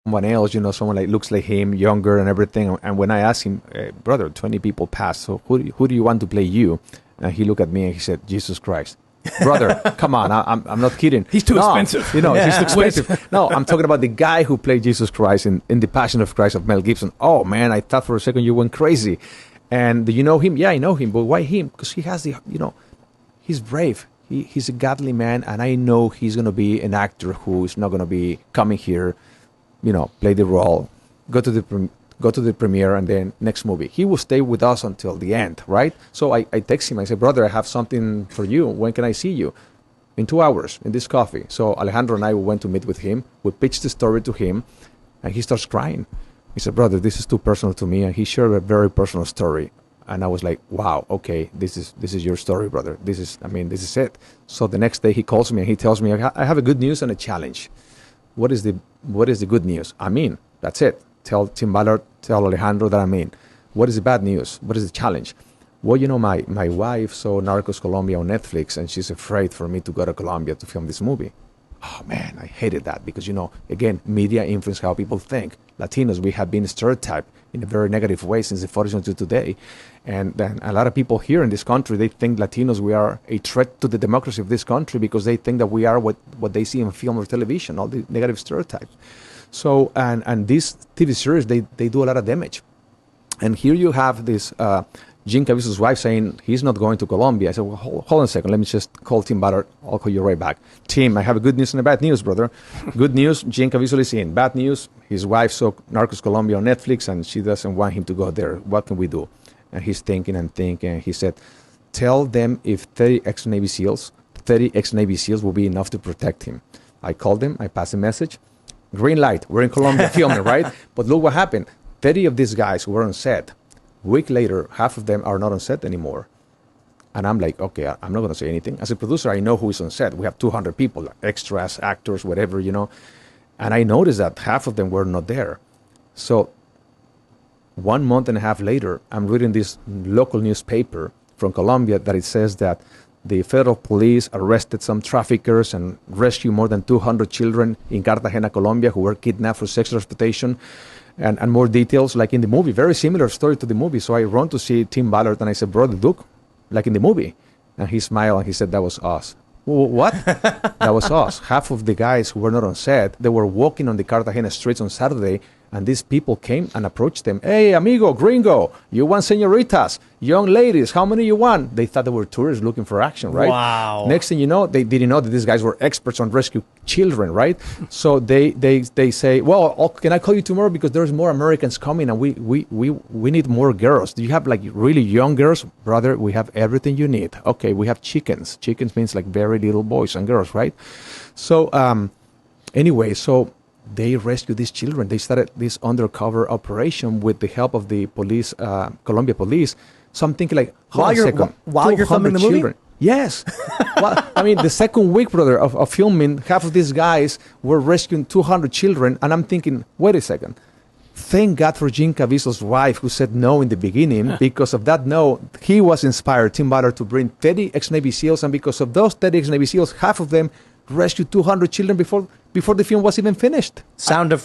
someone else, someone like looks like him, younger and everything. And when I asked him, brother, 20 people passed, so who do you want to play you? And he looked at me and he said, Jesus Christ. Brother, come on, I'm not kidding. He's too expensive. He's too expensive. No, I'm talking about the guy who played Jesus Christ in The Passion of Christ of Mel Gibson. Oh, man, I thought for a second you went crazy. And do you know him? Yeah, I know him. But why him? Because he has he's brave. He's a godly man, and I know he's going to be an actor who is not going to be coming here, play the role, go to the premiere, and then next movie. He will stay with us until the end, right? So I text him. I said, brother, I have something for you. When can I see you? In 2 hours, in this coffee. So Alejandro and I went to meet with him. We pitched the story to him, and he starts crying. He said, brother, this is too personal to me. And he shared a very personal story. And I was like, wow, okay, this is your story, brother. This is it. So the next day he calls me and he tells me, I have a good news and a challenge. What is the good news? That's it. Tell Tim Ballard, tell Alejandro that I'm in. What is the bad news? What is the challenge? Well, my wife saw Narcos Colombia on Netflix, and she's afraid for me to go to Colombia to film this movie. Oh, man, I hated that because, again, media influence how people think. Latinos, we have been stereotyped in a very negative way since the 40s until today. And then a lot of people here in this country, they think Latinos, we are a threat to the democracy of this country because they think that we are what they see in film or television, all the negative stereotypes. So, and these TV series, they do a lot of damage. And here you have this Jim Caviezel's wife saying he's not going to Colombia. I said, well, hold on a second. Let me just call Tim Ballard. I'll call you right back. Tim, I have a good news and a bad news, brother. Good news, Jim Caviezel is in. Bad news, his wife saw Narcos Colombia on Netflix, and she doesn't want him to go there. What can we do? And he's thinking and thinking. He said, tell them if 30 ex-Navy SEALs will be enough to protect him. I called them. I passed a message. Green light. We're in Colombia filming, right? But look what happened. 30 of these guys were on set. A week later, half of them are not on set anymore. And I'm like, okay, I'm not going to say anything. As a producer, I know who is on set. We have 200 people, extras, actors, whatever, And I noticed that half of them were not there. So 1 month and a half later, I'm reading this local newspaper from Colombia that it says that the federal police arrested some traffickers and rescued more than 200 children in Cartagena, Colombia, who were kidnapped for sexual exploitation. And more details, like in the movie, very similar story to the movie. So I run to see Tim Ballard, and I said, brother, look, like in the movie. And he smiled, and he said, that was us. What? That was us. Half of the guys who were not on set, they were walking on the Cartagena streets on Saturday, and these people came and approached them. Hey, amigo, gringo, you want senoritas, young ladies, how many you want? They thought they were tourists looking for action, right? Wow. Next thing you know, they didn't know that these guys were experts on rescue children, right? So they say, well, can I call you tomorrow because there's more Americans coming and we need more girls. Do you have like really young girls? Brother, we have everything you need. Okay, we have chickens. Chickens means like very little boys and girls, right? So anyway, so they rescued these children. They started this undercover operation with the help of the police, Colombia police. So I'm thinking like, while you're filming the movie? Yes. Well, the second week, brother, of filming, half of these guys were rescuing 200 children. And I'm thinking, wait a second. Thank God for Jim Caviezel's wife who said no in the beginning. Because of that no, he was inspired, Tim Ballard, to bring 30 ex-Navy SEALs. And because of those 30 ex-Navy SEALs, half of them rescued 200 children before the film was even finished. Sound of